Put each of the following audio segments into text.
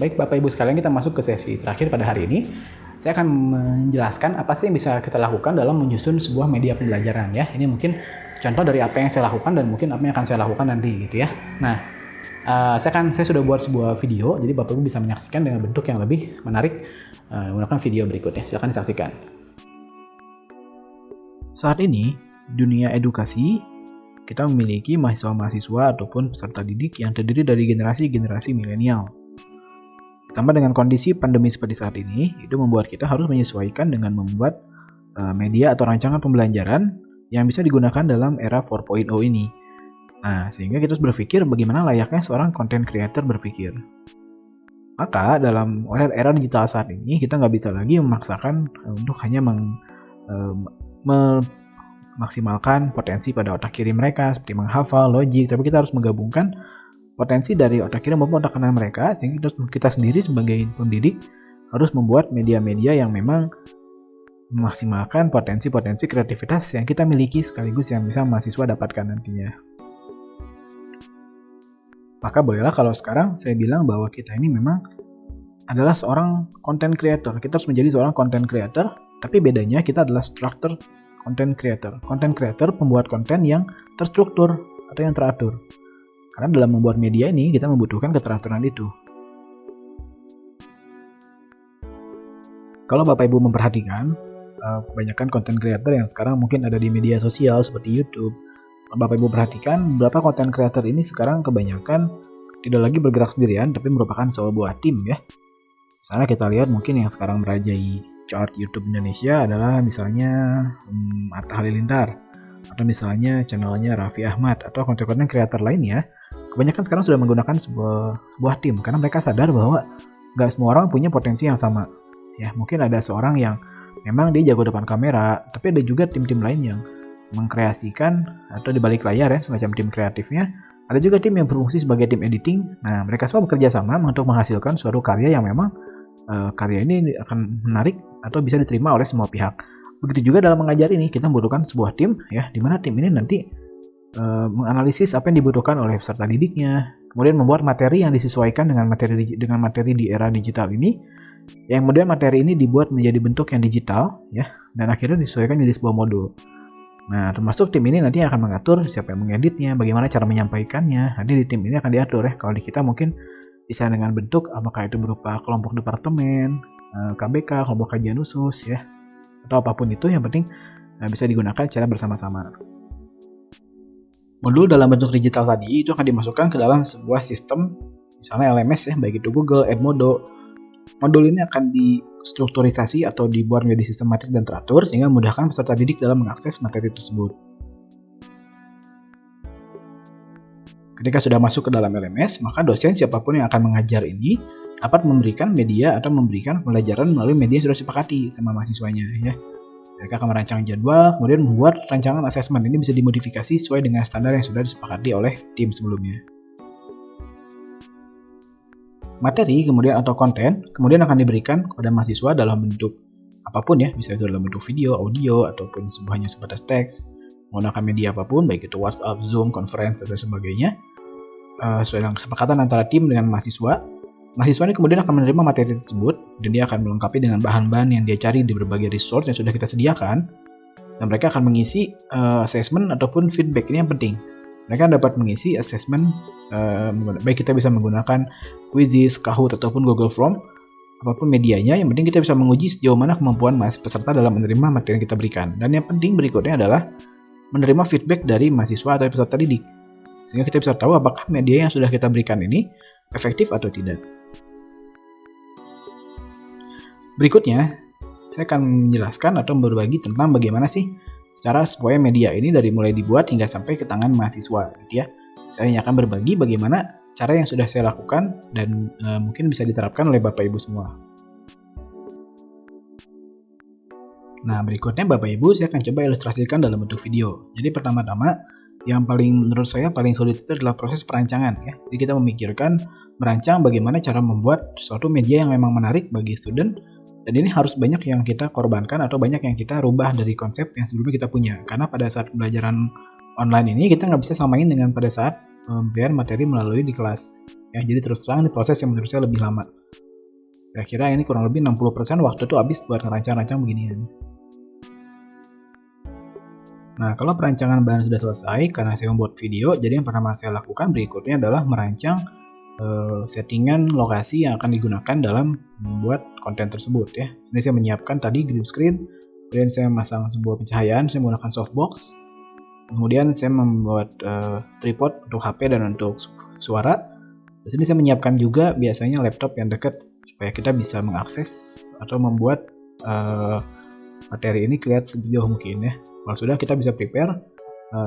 Baik Bapak Ibu sekalian, kita masuk ke sesi terakhir pada hari ini. Saya akan menjelaskan apa sih yang bisa kita lakukan dalam menyusun sebuah media pembelajaran ya. Ini mungkin contoh dari apa yang saya lakukan dan mungkin apa yang akan saya lakukan nanti gitu ya. Nah, saya sudah buat sebuah video, jadi Bapak Ibu bisa menyaksikan dengan bentuk yang lebih menarik menggunakan video berikutnya. Silakan disaksikan. Saat ini, dunia edukasi, kita memiliki mahasiswa-mahasiswa ataupun peserta didik yang terdiri dari generasi-generasi milenial. Tambah dengan kondisi pandemi seperti saat ini, itu membuat kita harus menyesuaikan dengan membuat media atau rancangan pembelajaran yang bisa digunakan dalam era 4.0 ini. Nah, sehingga kita harus berpikir bagaimana layaknya seorang content creator berpikir. Maka dalam era digital saat ini, kita nggak bisa lagi memaksakan untuk hanya memaksimalkan potensi pada otak kiri mereka seperti menghafal, logik, tapi kita harus menggabungkan potensi dari otak kiri maupun otak kanan mereka, sehingga kita sendiri sebagai pendidik harus membuat media-media yang memang memaksimalkan potensi-potensi kreativitas yang kita miliki sekaligus yang bisa mahasiswa dapatkan nantinya. Maka bolehlah kalau sekarang saya bilang bahwa kita ini memang adalah seorang content creator. Kita harus menjadi seorang content creator, tapi bedanya kita adalah structured content creator. Content creator pembuat konten yang terstruktur atau yang teratur. Karena dalam membuat media ini kita membutuhkan keteraturan itu. Kalau Bapak Ibu memperhatikan, kebanyakan content creator yang sekarang mungkin ada di media sosial seperti YouTube, Bapak Ibu perhatikan beberapa content creator ini sekarang kebanyakan tidak lagi bergerak sendirian, tapi merupakan sebuah tim ya. Misalnya kita lihat mungkin yang sekarang merajai chart YouTube Indonesia adalah misalnya Atta Halilintar, atau misalnya channelnya Raffi Ahmad, atau konten-konten kreator lainnya. Kebanyakan sekarang sudah menggunakan sebuah tim karena mereka sadar bahwa gak semua orang punya potensi yang sama. Ya, mungkin ada seorang yang memang dia jago depan kamera, tapi ada juga tim-tim lain yang mengkreasikan atau di balik layar ya, semacam tim kreatifnya. Ada juga tim yang berfungsi sebagai tim editing. Nah, mereka semua bekerja sama untuk menghasilkan suatu karya yang memang karya ini akan menarik atau bisa diterima oleh semua pihak. Begitu juga dalam mengajar ini, kita membutuhkan sebuah tim ya, di mana tim ini nanti menganalisis apa yang dibutuhkan oleh peserta didiknya, kemudian membuat materi yang disesuaikan dengan materi di era digital ini, yang kemudian materi ini dibuat menjadi bentuk yang digital ya, dan akhirnya disesuaikan menjadi sebuah modul. Nah, termasuk tim ini nanti akan mengatur siapa yang mengeditnya, bagaimana cara menyampaikannya. Nanti di tim ini akan diatur ya. Kalau di kita mungkin bisa dengan bentuk apakah itu berupa kelompok departemen, KBK, kelompok kajian khusus ya, atau apapun itu, yang penting bisa digunakan secara bersama-sama. Modul dalam bentuk digital tadi itu akan dimasukkan ke dalam sebuah sistem, misalnya LMS ya, baik itu Google, Edmodo. Modul ini akan distrukturisasi atau dibuat menjadi sistematis dan teratur sehingga memudahkan peserta didik dalam mengakses materi tersebut. Ketika sudah masuk ke dalam LMS, maka dosen siapapun yang akan mengajar ini dapat memberikan media atau memberikan pembelajaran melalui media yang sudah disepakati sama mahasiswanya ya. Mereka akan merancang jadwal, kemudian membuat rancangan asesmen ini bisa dimodifikasi sesuai dengan standar yang sudah disepakati oleh tim sebelumnya. Materi kemudian atau konten kemudian akan diberikan kepada mahasiswa dalam bentuk apapun ya, bisa itu dalam bentuk video, audio, ataupun hanya sebatas teks, menggunakan media apapun, baik itu WhatsApp, Zoom, conference, dan sebagainya, sesuai dengan kesepakatan antara tim dengan mahasiswa. Mahasiswa ini kemudian akan menerima materi tersebut dan dia akan melengkapi dengan bahan-bahan yang dia cari di berbagai resource yang sudah kita sediakan, dan mereka akan mengisi assessment ataupun feedback. Ini yang penting. Mereka dapat mengisi assessment, baik kita bisa menggunakan Quizzes, Kahoot, ataupun Google Form, apapun medianya, yang penting kita bisa menguji sejauh mana kemampuan peserta dalam menerima materi yang kita berikan. Dan yang penting berikutnya adalah menerima feedback dari mahasiswa atau peserta didik, sehingga kita bisa tahu apakah media yang sudah kita berikan ini efektif atau tidak. Berikutnya, saya akan menjelaskan atau berbagi tentang bagaimana sih cara supaya media ini dari mulai dibuat hingga sampai ke tangan mahasiswa gitu ya. Saya hanya akan berbagi bagaimana cara yang sudah saya lakukan dan mungkin bisa diterapkan oleh Bapak Ibu semua. Nah, berikutnya Bapak Ibu saya akan coba ilustrasikan dalam bentuk video. Jadi pertama-tama yang menurut saya paling sulit itu adalah proses perancangan ya. Jadi kita memikirkan merancang bagaimana cara membuat suatu media yang memang menarik bagi student, dan ini harus banyak yang kita korbankan atau banyak yang kita rubah dari konsep yang sebelumnya kita punya. Karena pada saat pembelajaran online ini kita nggak bisa samain dengan pada saat pemberian materi melalui di kelas. Ya, jadi terus terang ini proses yang menurut saya lebih lama. Kira-kira ini kurang lebih 60% waktu itu habis buat ngerancang-rancang beginian. Nah, kalau perancangan bahan sudah selesai, karena saya membuat video, jadi yang pertama saya lakukan berikutnya adalah merancang settingan lokasi yang akan digunakan dalam membuat konten tersebut ya. Sini saya menyiapkan tadi green screen, kemudian saya memasang sebuah pencahayaan, saya menggunakan softbox, kemudian saya membuat tripod untuk HP dan untuk suara. Di sini saya menyiapkan juga biasanya laptop yang dekat supaya kita bisa mengakses atau membuat materi ini kelihatan sejauh mungkin ya. Kalau sudah kita bisa prepare.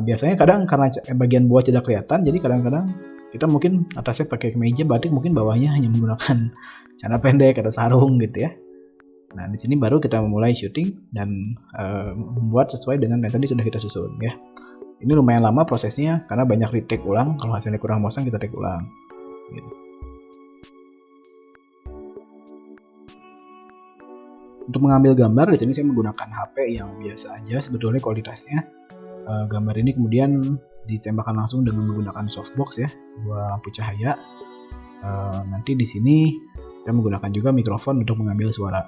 Biasanya kadang karena bagian bawah tidak kelihatan, jadi kadang-kadang kita mungkin atasnya pakai kemeja batik, mungkin bawahnya hanya menggunakan celana pendek atau sarung gitu ya. Nah di sini baru kita memulai syuting dan membuat sesuai dengan yang tadi sudah kita susun ya. Ini lumayan lama prosesnya karena banyak retake ulang. Kalau hasilnya kurang memuaskan kita take ulang. Gitu. Untuk mengambil gambar di sini saya menggunakan HP yang biasa aja sebetulnya kualitasnya. Gambar ini kemudian ditembakkan langsung dengan menggunakan softbox ya, sebuah lampu cahaya. Nanti di sini saya menggunakan juga mikrofon untuk mengambil suara.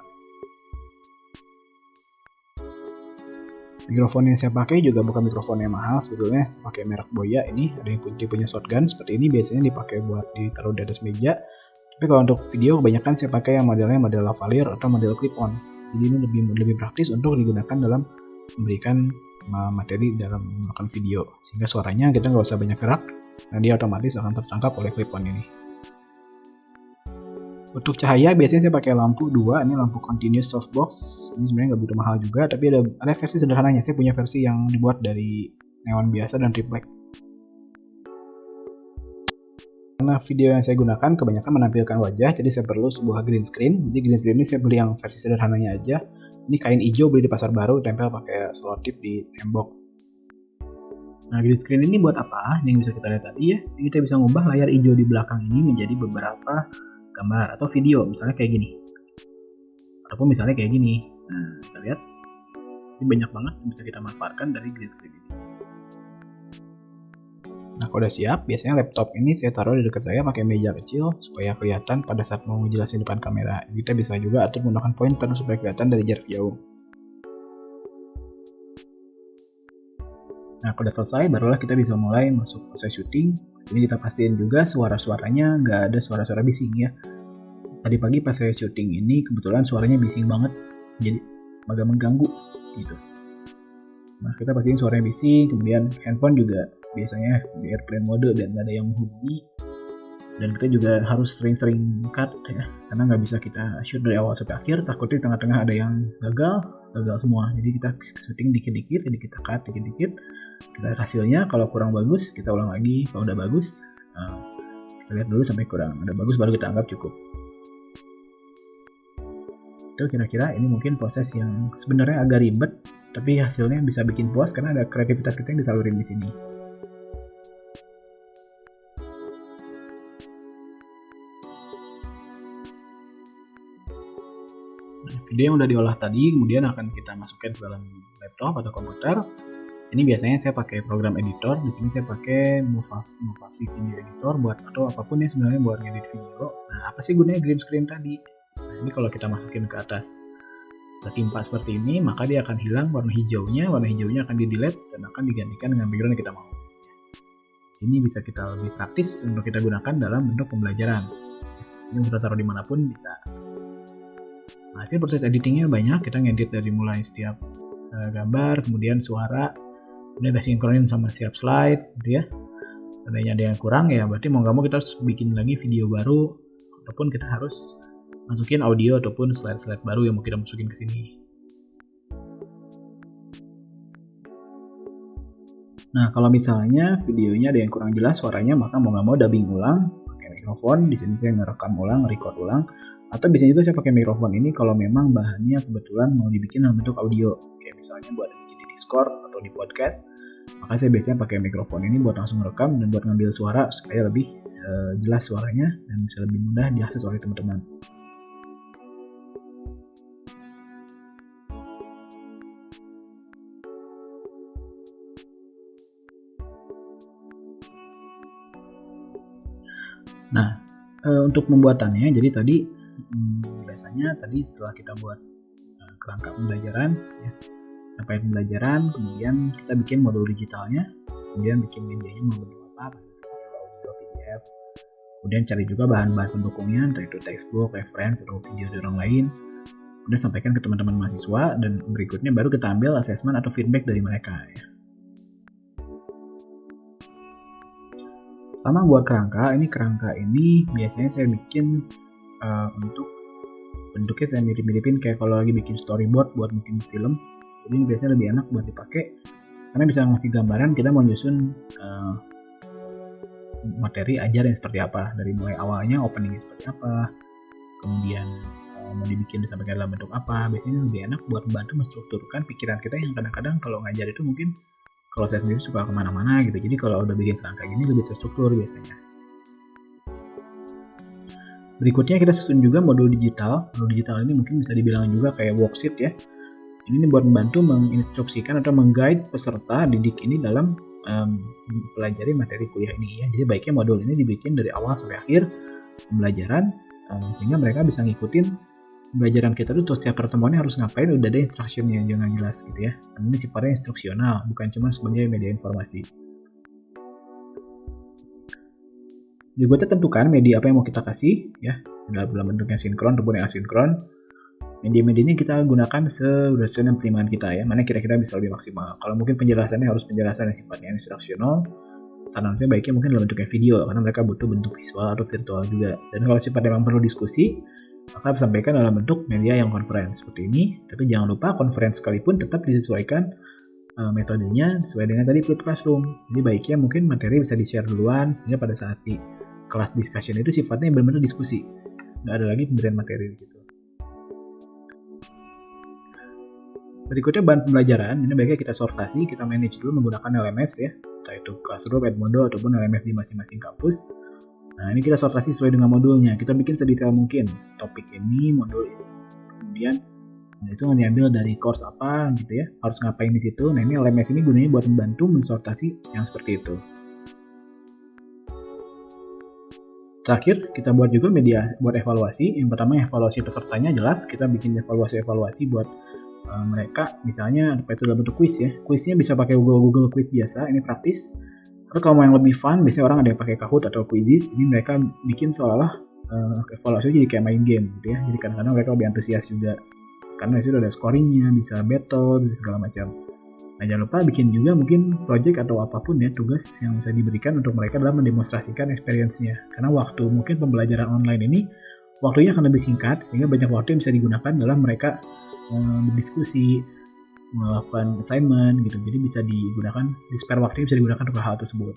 Mikrofon yang saya pakai juga bukan mikrofon yang mahal sebetulnya, saya pakai merek Boya ini, ada yang tipenya shotgun seperti ini, biasanya dipakai buat ditaruh di atas meja. Tapi kalau untuk video kebanyakan saya pakai yang modelnya model lavalier atau model clip-on. Jadi ini lebih praktis untuk digunakan dalam memberikan materi dalam melakukan video, sehingga suaranya kita nggak usah banyak gerak, dan dia otomatis akan tertangkap oleh clip-on ini. Untuk cahaya biasanya saya pakai lampu 2, ini lampu continuous softbox. Ini sebenarnya nggak butuh mahal juga, tapi ada versi sederhananya. Saya punya versi yang dibuat dari neon biasa dan triplek. Karena video yang saya gunakan kebanyakan menampilkan wajah, jadi saya perlu sebuah green screen. Jadi green screen ini saya beli yang versi sederhananya aja. Ini kain hijau beli di pasar baru, tempel pakai selotip di tembok. Nah, green screen ini buat apa? Yang bisa kita lihat tadi ya, kita bisa ngubah layar hijau di belakang ini menjadi beberapa gambar atau video, misalnya kayak gini. Ataupun misalnya kayak gini. Nah, kita lihat. Ini banyak banget yang bisa kita manfaatkan dari green screen ini. Nah, kalau udah siap, biasanya laptop ini saya taruh di dekat saya pakai meja kecil supaya kelihatan pada saat mau ngejelasin depan kamera. Kita bisa juga atur menggunakan pointer supaya kelihatan dari jarak jauh. Nah, kalau udah selesai, barulah kita bisa mulai masuk proses syuting. Ini kita pastiin juga suara-suaranya nggak ada suara-suara bising ya. Tadi pagi pas saya syuting ini, kebetulan suaranya bising banget, jadi agak mengganggu gitu. Nah, kita pastiin suaranya bising, kemudian handphone juga biasanya di airplane mode dan nggak ada yang menghubungi. Dan kita juga harus sering-sering cut ya, karena nggak bisa kita shoot dari awal sampai akhir, takutnya di tengah-tengah ada yang gagal semua. Jadi kita syuting dikit-dikit, jadi kita cut dikit-dikit. Kita lihat hasilnya, kalau kurang bagus kita ulang lagi, kalau udah bagus kita lihat dulu sampai kurang ada bagus baru kita anggap cukup. Itu kira-kira ini mungkin proses yang sebenarnya agak ribet, tapi hasilnya bisa bikin puas karena ada kreativitas kita yang disalurin di sini. Video yang udah diolah tadi kemudian akan kita masukkan ke dalam laptop atau komputer. Sini biasanya saya pakai program editor. Di sini saya pakai Movavi Video Editor buat atau apapun ya sebenarnya buat ngedit video. Nah, apa sih gunanya green screen tadi? Nah, ini kalau kita masukin ke atas ketimpa seperti ini, maka dia akan hilang warna hijaunya akan di-delete dan akan digantikan dengan background yang kita mau. Ini bisa kita lebih praktis untuk kita gunakan dalam bentuk pembelajaran. Ini bisa taruh dimanapun bisa. Nah, hasil proses editingnya banyak, kita ngedit dari mulai setiap gambar, kemudian suara, kemudian kita sinkronin sama setiap slide gitu ya. Seandainya ada yang kurang ya berarti mau nggak mau kita harus bikin lagi video baru, ataupun kita harus masukin audio ataupun slide-slide baru yang mau kita masukin ke sini. Nah, kalau misalnya videonya ada yang kurang jelas suaranya, maka mau nggak mau dubbing ulang pakai mikrofon. Di sini saya ngerekam ulang, record ulang. Atau bisa juga saya pakai mikrofon ini kalau memang bahannya kebetulan mau dibikin dalam bentuk audio. Kayak misalnya buat bikin di Discord atau di podcast. Maka saya biasanya pakai mikrofon ini buat langsung rekam dan buat ngambil suara supaya lebih jelas suaranya dan bisa lebih mudah diakses oleh teman-teman. Nah, untuk pembuatannya, jadi tadi biasanya tadi setelah kita buat kerangka pembelajaran, ya, sampai pembelajaran, kemudian kita bikin modul digitalnya, kemudian bikin medianya mau bentuk apa, audio, PDF, kemudian cari juga bahan-bahan pendukungnya, entah itu textbook, reference, atau video dari orang lain, kemudian sampaikan ke teman-teman mahasiswa, dan berikutnya baru kita ambil assessment atau feedback dari mereka. Ya. Sama buat kerangka ini biasanya saya bikin untuk bentuknya saya mirip-miripin kayak kalau lagi bikin storyboard buat bikin film. Jadi ini biasanya lebih enak buat dipakai karena bisa ngasih gambaran kita mau nyusun materi ajar yang seperti apa, dari mulai awalnya openingnya seperti apa, kemudian mau dibikin disampaikan dalam bentuk apa. Biasanya lebih enak buat membantu menstrukturkan pikiran kita yang kadang-kadang kalau ngajar itu mungkin kalau saya sendiri suka kemana-mana gitu. Jadi kalau udah bikin kerangka gini lebih terstruktur biasanya. Berikutnya kita susun juga modul digital. Modul digital ini mungkin bisa dibilang juga kayak worksheet ya. Ini buat membantu menginstruksikan atau mengguide peserta didik ini dalam mempelajari materi kuliah ini ya. Jadi baiknya modul ini dibikin dari awal sampai akhir pembelajaran sehingga mereka bisa ngikutin pembelajaran kita tuh setiap pertemuannya harus ngapain, udah ada instructionnya, jangan jelas gitu ya. Karena ini sifatnya instruksional, bukan cuma sebagai media informasi. Juga kita tentukan media apa yang mau kita kasih ya, dalam bentuknya sinkron ataupun asinkron. Media-medianya kita gunakan sesuai dengan penerimaan kita ya, mana kira-kira bisa lebih maksimal. Kalau mungkin penjelasannya harus penjelasan yang sifatnya instruksional, saran saya baiknya mungkin dalam bentuknya video karena mereka butuh bentuk visual atau virtual juga. Dan kalau sifatnya memang perlu diskusi, maka disampaikan dalam bentuk media yang conference seperti ini. Tapi jangan lupa conference sekalipun tetap disesuaikan metodenya sesuai dengan tadi flipped classroom. Jadi baiknya mungkin materi bisa di-share duluan sehingga pada saat di kelas discussion itu sifatnya benar-benar diskusi, nggak ada lagi pemberian materi di situ. Berikutnya bahan pembelajaran, ini baiknya kita sortasi, kita manage dulu menggunakan LMS ya, entah itu Classroom, Edmodo, ataupun LMS di masing-masing kampus. Nah ini kita sortasi sesuai dengan modulnya, kita bikin sedetail mungkin, topik ini, modul ini, kemudian itu diambil dari course apa gitu ya, harus ngapain di situ. Nah ini LMS ini gunanya buat membantu mensortasi yang seperti itu. Terakhir, kita buat juga media buat evaluasi. Yang pertama evaluasi pesertanya jelas, kita bikin evaluasi buat mereka, misalnya apa itu dalam bentuk quiz ya. Quiznya bisa pakai Google Quiz biasa, ini praktis. Atau kalau mau yang lebih fun, biasanya orang ada yang pakai Kahoot atau Quizizz. Ini mereka bikin seolah evaluasi jadi kayak main game gitu ya. Jadi kadang-kadang mereka lebih antusias juga. Karena disitu ada scoringnya, bisa battle, bisa segala macam. Nah jangan lupa bikin juga mungkin project atau apapun ya, tugas yang bisa diberikan untuk mereka dalam mendemonstrasikan experience-nya. Karena waktu mungkin pembelajaran online ini, waktunya akan lebih singkat, sehingga banyak waktu yang bisa digunakan dalam mereka berdiskusi, melakukan assignment gitu. Jadi bisa digunakan, di spare waktunya bisa digunakan untuk hal tersebut.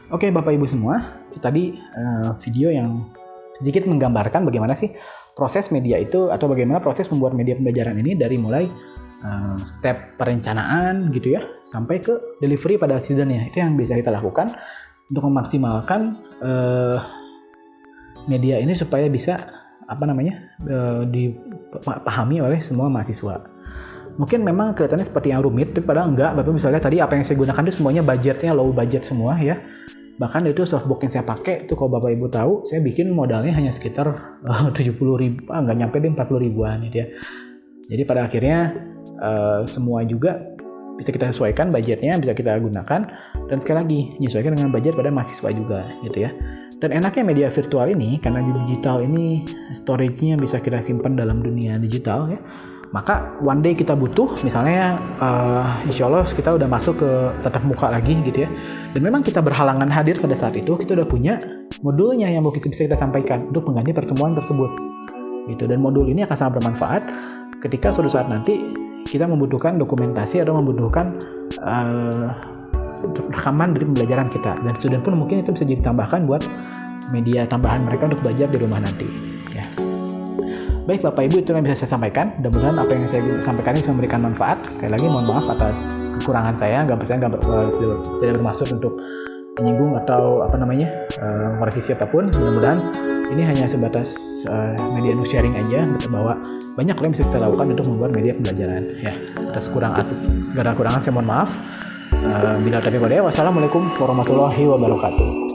Oke Bapak Ibu semua, itu tadi video yang sedikit menggambarkan bagaimana sih proses media itu atau bagaimana proses membuat media pembelajaran ini dari mulai step perencanaan gitu ya sampai ke delivery pada seasonnya. Itu yang bisa kita lakukan untuk memaksimalkan media ini supaya bisa dipahami oleh semua mahasiswa. Mungkin memang kelihatannya seperti yang rumit, tapi padahal enggak. Bapak bisa lihat tadi apa yang saya gunakan itu semuanya budgetnya low budget semua ya. Bahkan itu softbook yang saya pakai itu kalau Bapak Ibu tahu, saya bikin modalnya hanya sekitar 70.000, nggak nyampe deh 40 ribuan gitu ya. Jadi pada akhirnya semua juga bisa kita sesuaikan budgetnya, bisa kita gunakan, dan sekali lagi menyesuaikan dengan budget pada mahasiswa juga gitu ya. Dan enaknya media virtual ini karena di digital ini storage-nya bisa kita simpan dalam dunia digital ya. Maka one day kita butuh, misalnya insya Allah kita udah masuk ke tatap muka lagi gitu ya. Dan memang kita berhalangan hadir pada saat itu, kita udah punya modulnya yang mungkin bisa kita sampaikan untuk mengganti pertemuan tersebut. Gitu. Dan modul ini akan sangat bermanfaat ketika suatu saat nanti kita membutuhkan dokumentasi atau membutuhkan rekaman dari pembelajaran kita. Dan student pun mungkin itu bisa jadi tambahkan buat media tambahan mereka untuk belajar di rumah nanti. Ya. Baik Bapak Ibu, itu yang bisa saya sampaikan. Mudah-mudahan apa yang saya sampaikan ini bisa memberikan manfaat. Sekali lagi mohon maaf atas kekurangan saya. Tidak bermaksud untuk menyinggung atau merevisi apapun. Mudah-mudahan ini hanya sebatas media sharing aja, bahwa banyak yang bisa kita lakukan untuk membuat media pembelajaran. Ya, atas segala kekurangan saya mohon maaf. Bila taufiq wal hidayah, wassalamualaikum warahmatullahi wabarakatuh.